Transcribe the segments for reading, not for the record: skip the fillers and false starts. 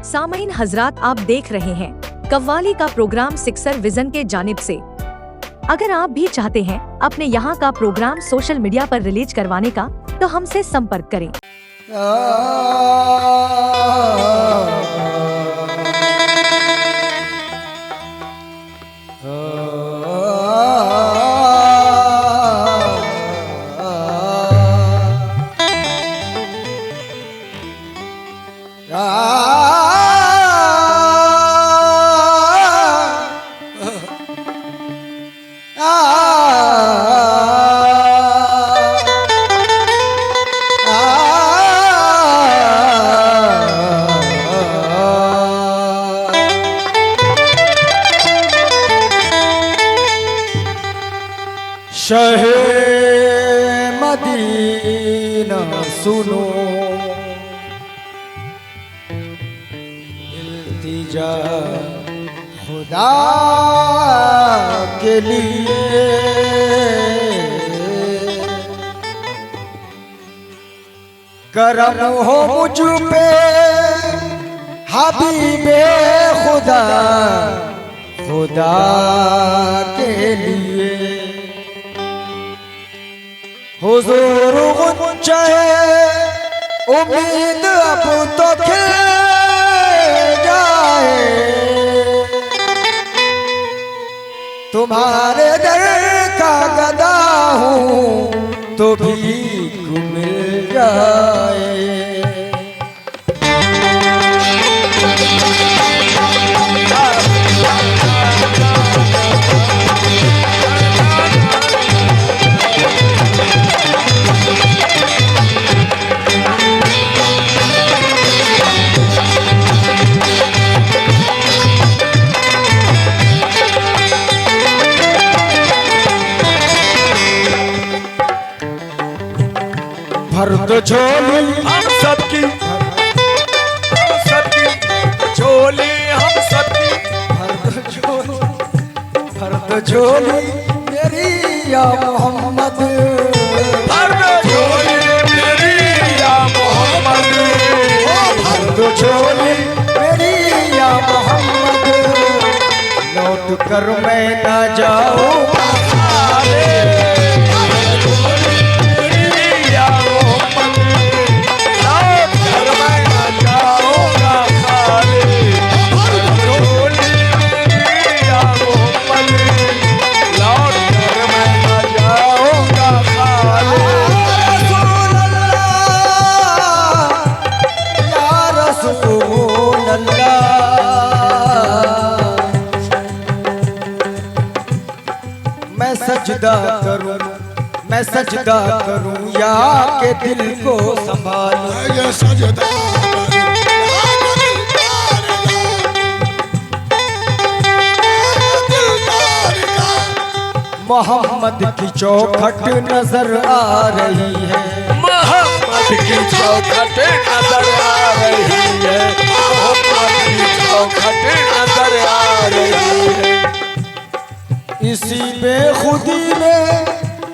सामईन हजरात, आप देख रहे हैं कव्वाली का प्रोग्राम सिक्सर विजन के जानिब से। अगर आप भी चाहते हैं अपने यहाँ का प्रोग्राम सोशल मीडिया पर रिलीज करवाने का, तो हमसे संपर्क करें। शहे मदीना सुनो, इल्तिजा खुदा के लिए, करम हो मुझ पे हबीबे खुदा, खुदा के लिए। हुजूर गुंचे उम्मीद अब तो खिल जाए, तुम्हारे दर का गदा हूँ तो भीख मिल जाए। भर दो झोली हम सबकी, झोली हम सबकी, भर दो झोली मेरी या मोहम्मद, भर दो झोली मेरी या मोहम्मद, भर दो झोली मेरी या मोहम्मद, लौट कर मैं ना जाऊँ मैं सजदा करूं या के दिल को संभालूं, ये सजदा मोहम्मद की चौखट नजर आ रही है, मोहम्मद की चौखट नजर आ रही है, मोहम्मद की चौखट नजर आ रही है। इसी बेखुदी में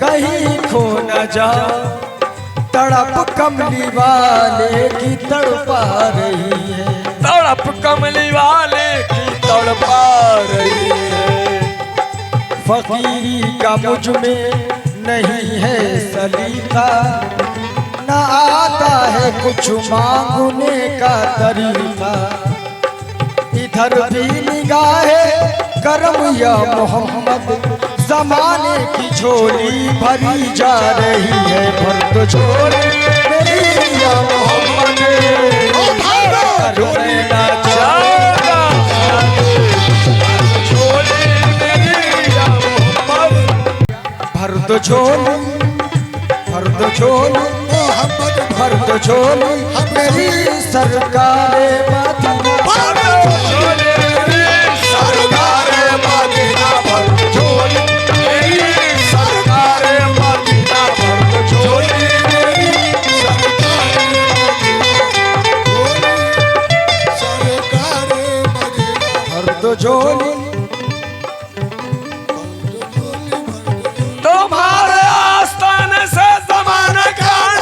कहीं खो न जा, तड़प कमली वाले की तड़पा रही है, तड़प कमली वाले की तड़पा रही है। फकीरी का मुझ में नहीं है सलीका, न आता है कुछ मांगने का तरीका, इधर भी निगाहे करम या मोहम्मद, ज़माने की झोली भरी जा रही है। भर दो झोली मेरी या मोहम्मद, झोली ना जाऊंगा, झोली मेरी या मोहम्मद, भर दो झोली, भर दो झोली मोहम्मद, भर दो झोली मेरी सरकारे मदीना, झोली तुम्हारे आस्थान से ज़माना काट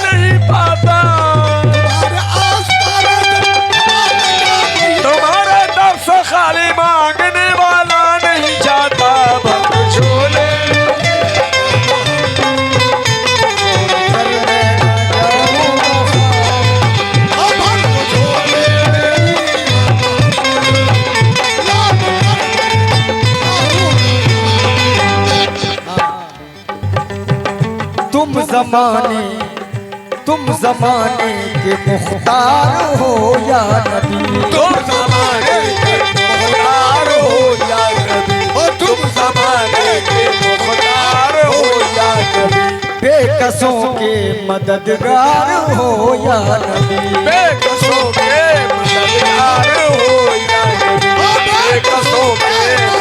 तुम जमाने के मुख्तार हो या नबी। तुम जमाने के मुख्तार हो या नबी, ओ तुम जमाने के मुख्तार हो या नबी। बेकसों के मददगार हो या नबी। बेकसों के मददगार हो या नबी, बेकसों के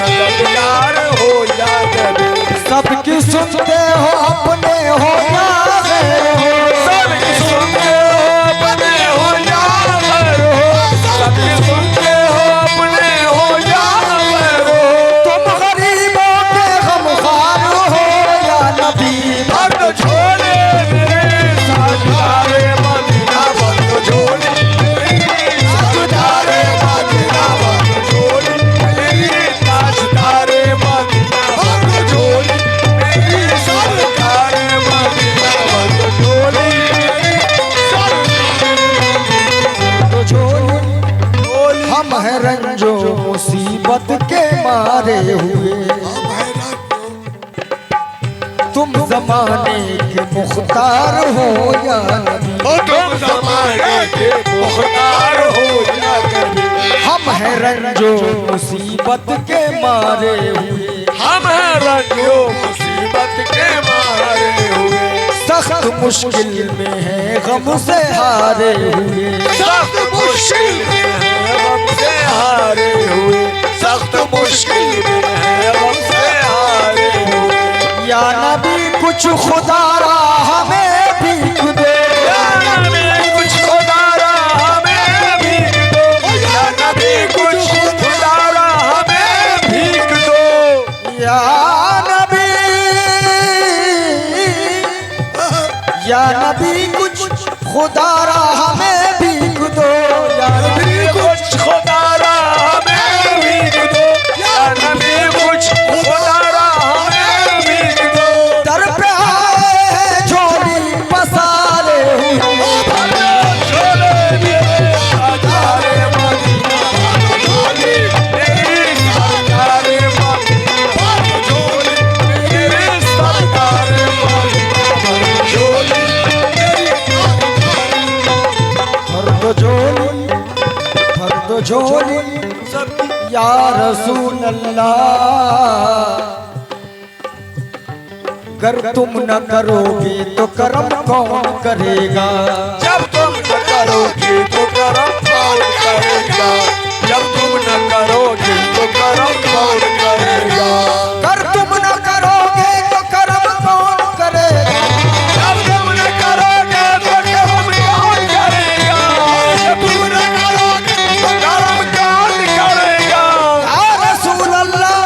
मददगार हो या नबी। सबकी सुनते हो अपने हो या गैर हो, सबकी सुनते हो अपने हो या गैर हो, सबकी सुनते हो अपने हो या गैर हो। तुम गरीबों के गमखार हो या नबी। भक्त छोड़े मेरे साजदारे मदीना, भक्त छोड़े मेरी साजदारे मदीना, भक्त छोड़े मेरी ताजदारे मदीना, भक्त छोड़े मेरी साजदारे मदीना, भक्त छोड़े मेरी तो झोली हम हैं रंजो मुसीबत के मारे हुए। तुम जमाने के मुख्तार हो या नबी। ओ तुम जमाने के मुख्तार हो या नबी। हम हैं रंजो मुसीबत के मारे हुए। हम हैं रंजो मुसीबत के मारे हुए, सख्त मुश्किल में है गम से हारे हुए। सख्त मुश्किल में है गम से हारे हुए, सख्त मुश्किल में है गम से हारे हुए। या नबी कुछ खुदारा हमें भीख दे। या नबी कुछ खुदारा हमें भीख दो, या नबी कुछ खुदारा हमें भीख दो। या नबी कुछ खुदारा हमें भीख दो। या नबी कुछ खुदारा हमें भीख दो, या नबी कुछ खुदारा हमें भीख दो। दर पे आए हैं झोली पसारे हुए। छोड़े मेरे साजदारे मदीना, छोड़े मेरी साजदारे मदीना, छोड़े मेरे साजदारे मदीना, छोड़े फर्द झोली या रसूल अल्लाह। गर तुम न करोगे तो करम कौन करेगा। जब तुम न करोगे तो करम कौन करेगा, जब तुम न करोगे तो करम कौन करेगा। गर तुम न करोगे तो करम कौन करेगा। जब तुम न करोगे तो करम कौन करेगा, जब तुम न करोगे तो करम कौन करेगा। या रसूल अल्लाह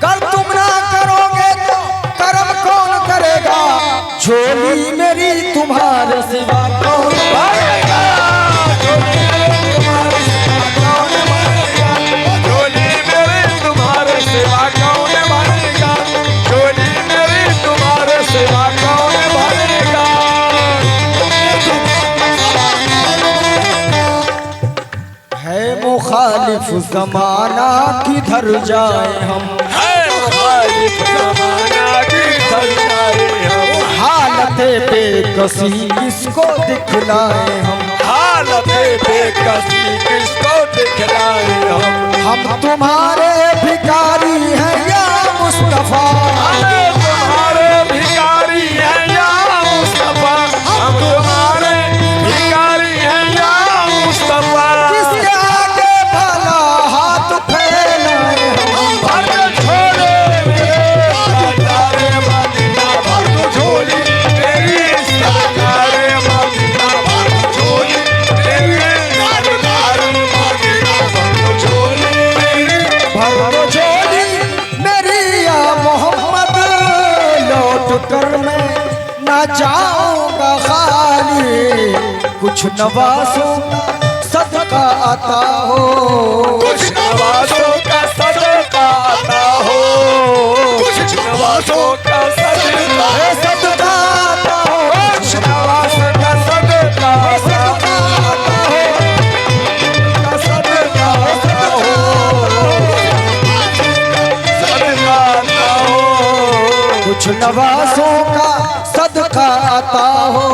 गर तुम न करोगे तो करम कौन करेगा। झोली मेरी तुम्हारे सिवा कौन भरेगा, झोली मेरी तुम्हारे सिवा कौन भरेगा, झोली मेरी तुम्हारे सिवा कौन भरेगा, झोली मेरी तुम्हारे सिवा कौन भरेगा। है मुखालिफ जमाना किधर जाए हम। है मुखालिफ जमाना किधर जाए हम, हालत बेकसी किसको दिखलाए हम। हालत बेकसी किसको दिखलाए हम तुम्हारे भिखारी हैं या मुस्तफा। हम तुम्हारे भिखारी हैं या मुस्तफा, हम तुम्हारे भिखारी हैं या मुस्तफा। किसके आगे भला हाथ फैलाए हम। भक्त छोड़े मेरे साजदारे मदीना, भक्त छोड़ी मेरी साजदारे मदीना, भक्त छोड़ी मेरी साजदारे मदीना, भक्त छोड़ी मेरी भर झोली मेरी या मोहम्मद। लौट कर मैं ना जाऊंगा खाली। कुछ नवासों का सदका आता हो। कुछ नवाजों का सदका आता हो, कुछ नवाजों का सदका सदका आता हो। कुछ नवाज का सदका आता हो, का सदका आता हो, सदका आता हो। कुछ नवासों का सदका आता हो,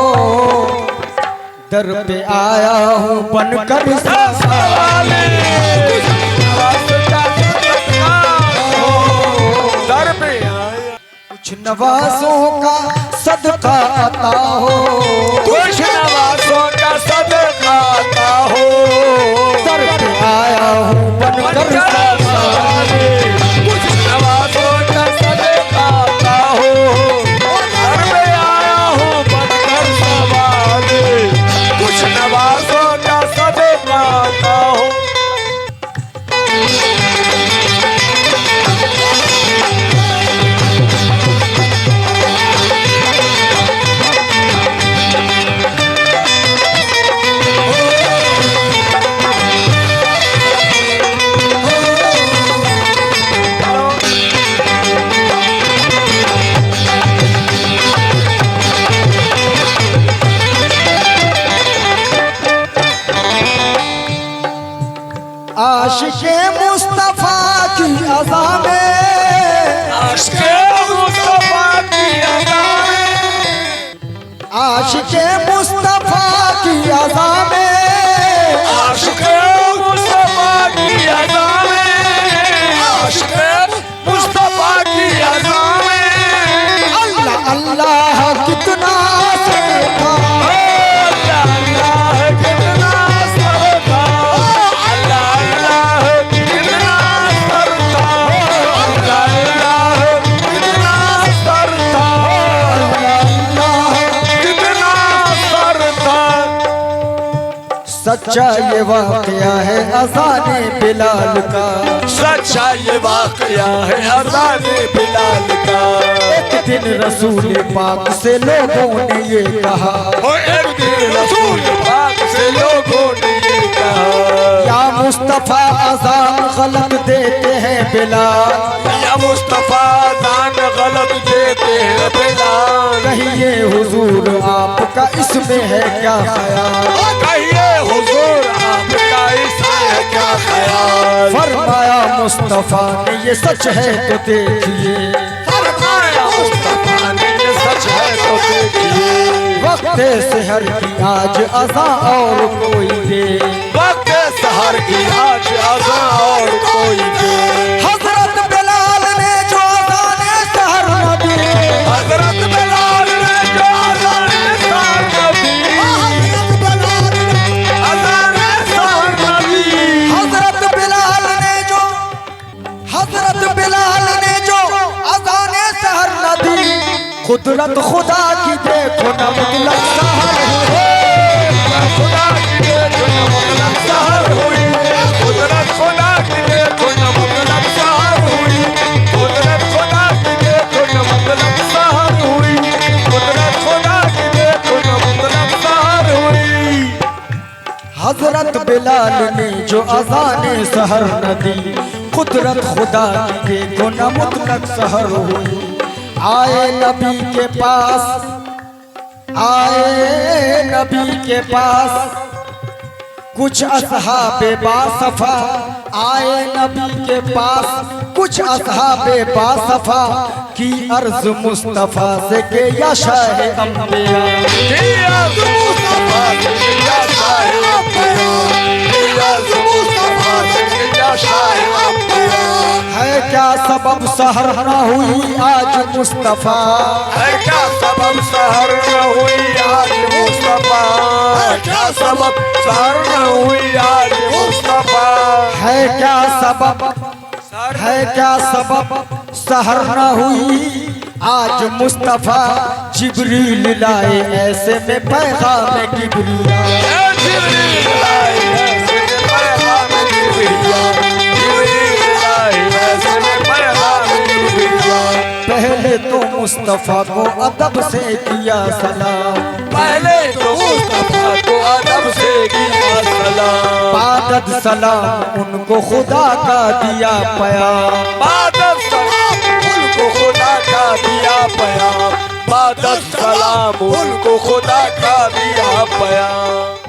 दर पे आया हूँ बनकर सवाले दर पे आया कुछ नवाजों का सदका आता हो, कुछ नवाजों का सदका आता हो, दर पे आया हूँ बनकर सवाले कुछ नवाजों का सदका आता हो, दर पे आया हूँ बनकर सवाले कुछ नवाजों का सदका आता हो। आशिक़े मुस्तफा की अज़ा में, आशिक़े मुस्तफा की अज़ा में, आशिक़े मुस्तफा की अज़ा में, आशिक़े मुस्तफा की अज़ा में, आशिक़े मुस्तफा की अज़ा में अल्लाह अल्लाह कितना सरता, अल्लाह कितना सरता, अल्लाह कितना सरता, अल्लाह कितना सरता, कितना सरता। सच्चा ये वाक़या है अज़ाने बिलाल का, सच्चा ये वाक़या है अज़ाने बिलाल का। एक दिन रसूल पाक से लोगों ने ये कहा, और एक दिन रसूल पाक से लोगों ने ये कहा, या मुस्तफा अज़ान गलत देते हैं बिलाल, या मुस्तफा अज़ान गलत देते हैं बिलाल, कहिए हुजूर आपका इसमें है क्या ख्याल, कहिए हुजूर आपका इसमें है क्या ख्याल। फरमाया मुस्तफा ने ये सच है तो देखिए, फरमाया मुस्तफा ने ये सच है तो देखिए, वक्त सहर की आज अज़ा और कोई दे, वक्त सहर की आज अज़ा और कोई दे। हजरत बिलाल ने जो अज़ाने सहर न दी, हजरत बिलाल ने जो अज़ाने सहर न दी, अज़ाने सहर न दी, हजरत बिलाल ने जो अज़ाने सहर न दी, कुदरत खुदा की देखो न मुतलक सहर हुए, खुदा की देखो न मुतलक सहर हुई, कुदरत खुदा की देखो न मुतलक सहर हुई, कुदरत खुदा की देखो न मुतलक सहर हुई, कुदरत खुदा की देखो न मुतलक सहर हुई। हजरत बिलाल ने जो अज़ाने सहर न दी, कुदरत खुदा की देखो न मुतलक सहर हुई। आए नबी के पास, आए नबी के पास कुछ असहाबे बासफा, आए नबी के पास कुछ असहाबे बासफा की अर्ज मुस्तफा से के या शाह अंबिया, है क्या सबब सहर न हुई आज मुस्तफा, है क्या सबब सहर न हुई आज मुस्तफा, है क्या सबब सहर न हुई आज मुस्तफा, है क्या सबब, है क्या सबब सहर न हुई आज मुस्तफा, जिब्रील लाए ऐसे में पैगाम किबरिया, पहले तो मुस्तफा को अदब से किया सलाम, पहले तो मुस्तफा को अदब से किया सलाम, बादद सलाम उनको खुदा का दिया प्याम, बादद सलाम उनको खुदा का दिया प्याम, बादद सलाम उनको खुदा का दिया प्याम।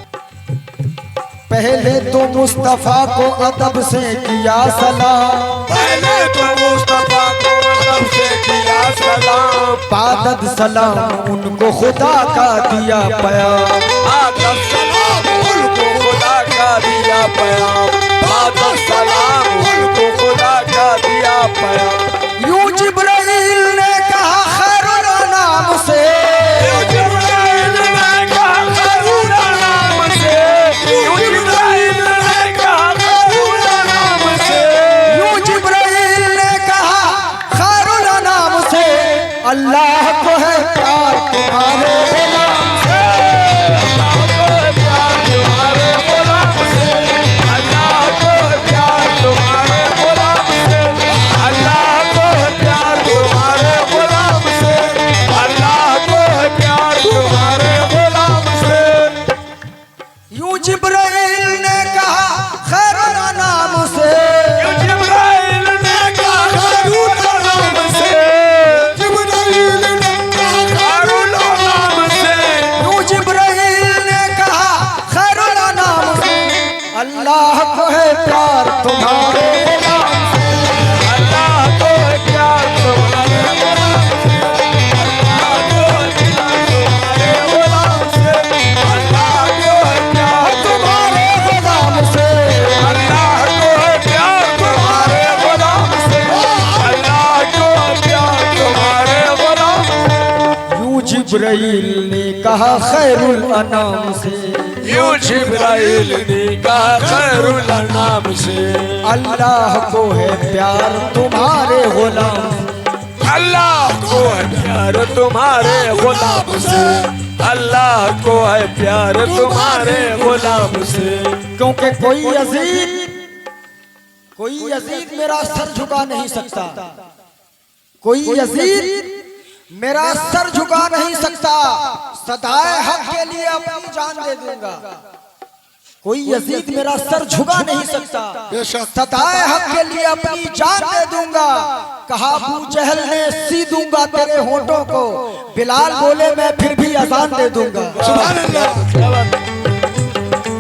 पहले तो मुस्तफा को अदब से किया सलाम, पहले तो मुस्तफा को अदब से किया सलाम पादद सलाम उनको खुदा का दिया प्यार। आदम सलाम उनको खुदा का दिया प्यार। आदम सलाम उनको खुदा का दिया प्यार। यूं जिब्राइल ने कहा खैरुल अनाम से, यूं जिब्राइल ने कहा खैरुल अनाम से। यूं जिब्राइल ने कहा खैरुल अनाम से। यूं जिब्राइल ने कहा खैरुल अनाम से, अल्लाह को है प्यार तुम्हारे गुलाम से। अल्लाह को है प्यार तुम्हारे गुलाम से। अल्लाह को है प्यार तुम्हारे गुलाम से। अल्लाह को है प्यार तुम्हारे गुलाम से। अल्लाह को है प्यार तुम्हारे गुलाम से। यूं जिब्राइल ने कहा खैरुल अनाम से, यूं जिब्राइल ने कहा खैरुल अनाम से। जिब्राइल ने कहा खैरुल अनाम से। यूं जिब्राइल ने कहा खैरुल अनाम से, अल्लाह को है प्यार तुम्हारे गुलाम से। अल्लाह को है प्यार तुम्हारे गुलाम से। अल्लाह को है प्यार तुम्हारे गुलाम से। अल्लाह को है प्यार तुम्हारे गुलाम से। अल्लाह को है प्यार तुम्हारे गुलाम से। अल्लाह को है प्यार तुम्हारे गुलाम से। यूं जिब्राइल ने कहा खैरुल अनाम से, यूं जिब्राइल ने कहा खैरुल अनाम से। अल्लाह को है प्यार तुम्हारे गुलाम से। अल्लाह को है प्यार तुम्हारे गुलाम से। अल्लाह को है प्यार तुम्हारे गुलाम से। क्योंकि कोई यजीद मेरा सर झुका नहीं सकता, कोई यजीद मेरा सर झुका नहीं सकता, सदाए हक के लिए अपनी जान दे दूंगा। कोई यजीद मेरा सर झुका नहीं सकता, सदाए हक के लिए अपनी जान दे दूंगा। कहा अबू जहल ने सी दूंगा तेरे होठों को, बिलाल बोले मैं फिर भी अजान दे दूंगा।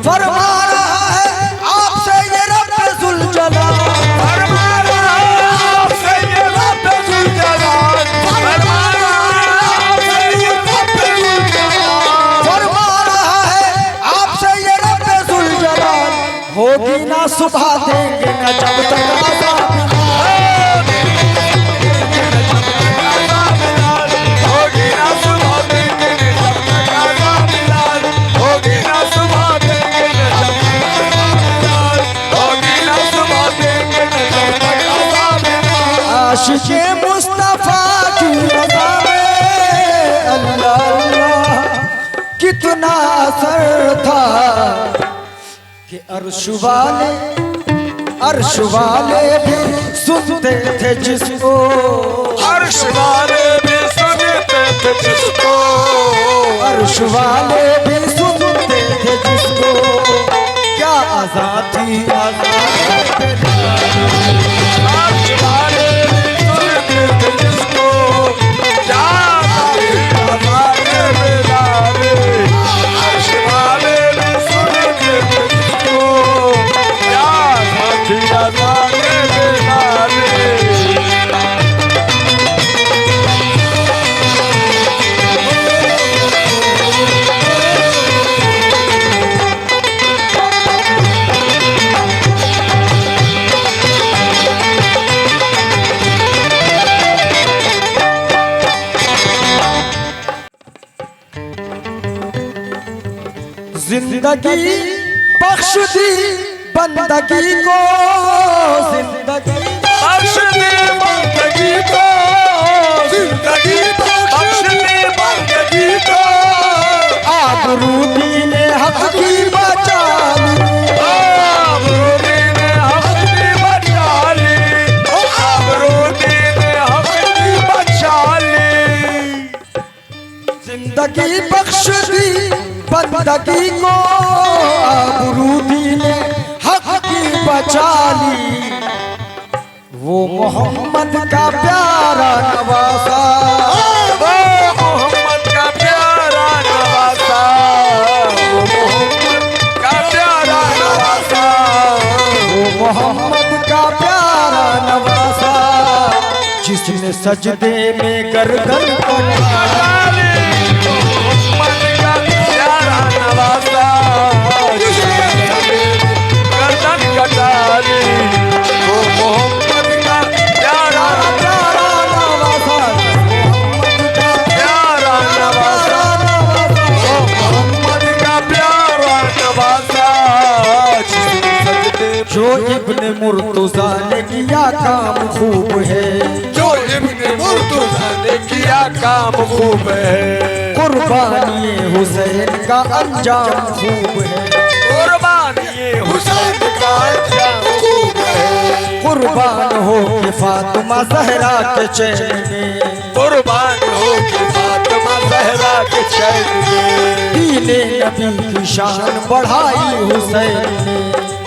फरमा रहा है आपसे ये रब जुल जलाल, फरमा रहा है आपसे ये रब जुल जलाल। फरमा रहा है आपसे ये रब जुल जलाल। फरमा रहा है आपसे ये रब जुल जलाल, होगी ना सुबह देंगे न जब तक आज़ाद। होगी ना सुबह देंगे न जब तक आज़ाद बिलाल। होगी ना सुबह देंगे न जब तक आज़ाद बिलाल। होगी ना सुबह देंगे न जब तक आज़ाद बिलाल। आशिक़े मुस्तफा की रज़ा में अल्लाह अल्लाह कितना असर था कि अर्श वाले भी सुनते थे जिसको, अर्श वाले भी सुनते थे जिसको। अर्श वाले भी सुनते थे जिसको, क्या आज़ाद थी आज़ाद अर्श वाले भी सुनते थे जिसको। जाने हमारे बिलाले। अर्श वाले भी सुनते थे जिसको। जाने हमारे बिलाले। जिंदगी बख्श दी बंदगी को, जिंदगी बख्श दे बंदगी को। जिंदगी बख्श दे बंदगी को। आबरू दीने हक की बचा ली, आबरू दीने हक की बचा ली। आबरू दीने हक की बचा ली। जिंदगी बख्श दी बंदगी को, आबरू दीने हक की बचा ली। वो मोहम्मद का प्यारा नवासा, वो मोहम्मद का प्यारा नवासा। वो मोहम्मद का प्यारा नवासा। वो मोहम्मद का प्यारा नवासा, जिसने सजदे में गर्दन कटा मोहम्मद का प्यारा नवासा गर्दन कटा ली वो मोहम्मद का प्यारा नवासा प्यारा नवासा वो मोहम्मद का प्यारा नवासा जो इब्ने मुर्तजा ने किया काम खूब है, जो इब्ने मुर्तजा ने किया काम खूब है, कुर्बानी हुसैन का अंजाम खूब है, कुर्बानी हुसैन का अंजाम खूब है, कुर्बान हो के फातिमा ज़हरा के चैन में, कुर्बान हो के फातिमा ज़हरा के चैन में, दीने नबी की शान बढ़ाई हुसैन ने,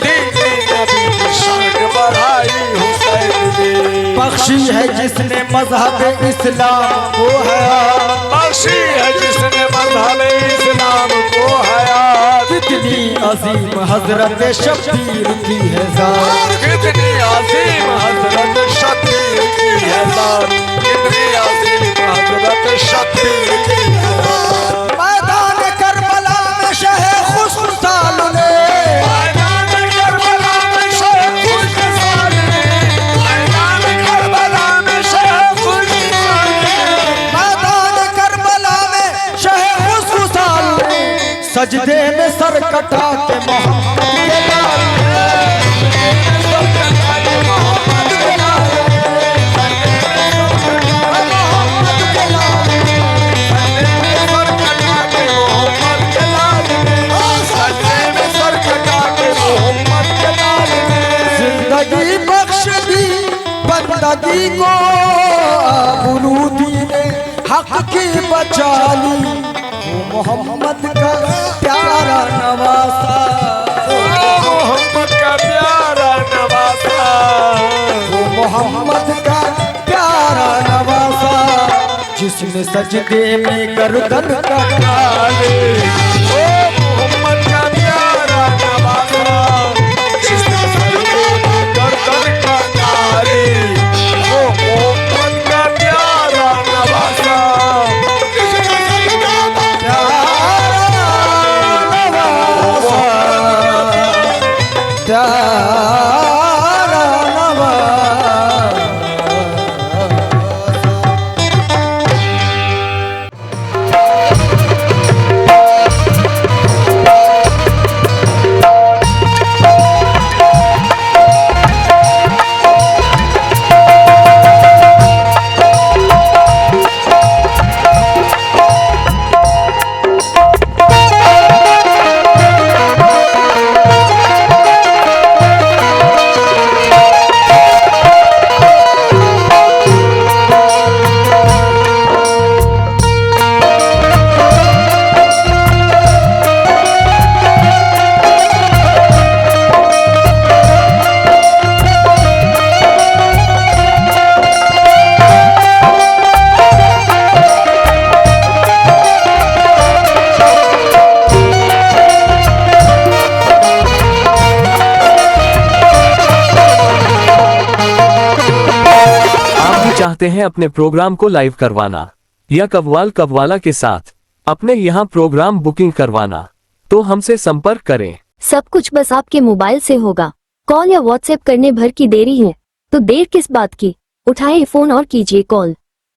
दीने नबी की शान बढ़ाई हुसैन ने, बख्शी है जिसने मजहब इस्लाम को हयात, बख्शी है जिसने मज़हब इस्लाम को हयात, कितनी अजीम हजरत शब्बीर की है ज़ात, कितनी अजीम हजरत शब्बीर की है ज़ात, कितनी अजीम हजरत शब्बीर की है ज़ात। मैदान करबला में शहे खुस्र साल ने, मैदान करबला में शहे खुस्र साल ने, मैदान करबला में शहे खुस्र साल ने, मैदान करबला में शहे खुस्र साल ने, सजदे में सर कटा के मोहम्मद के लाल जिंदगी बख्श दी बंदगी को, बुलूदी ने हक की बचा ली, वो मोहम्मद का प्यारा नवासा, मोहम्मद का प्यारा नवासा, वो मोहम्मद का प्यारा नवासा, जिसने सजदे में गर्दन कटा ली, ओ मोहम्मद का प्यारा नवासा, जिसने सजदे में गर्दन कटा ली, ओ मोहम्मद का प्यारा नवासा, जिसने सजदे में प्यारा नवासा, प्यारा नवासा। चाहते हैं अपने प्रोग्राम को लाइव करवाना या कव्वाला के साथ अपने यहाँ प्रोग्राम बुकिंग करवाना तो हमसे संपर्क करें। सब कुछ बस आपके मोबाइल से होगा। कॉल या व्हाट्सएप करने भर की देरी है तो देर किस बात की, उठाएं फोन और कीजिए कॉल।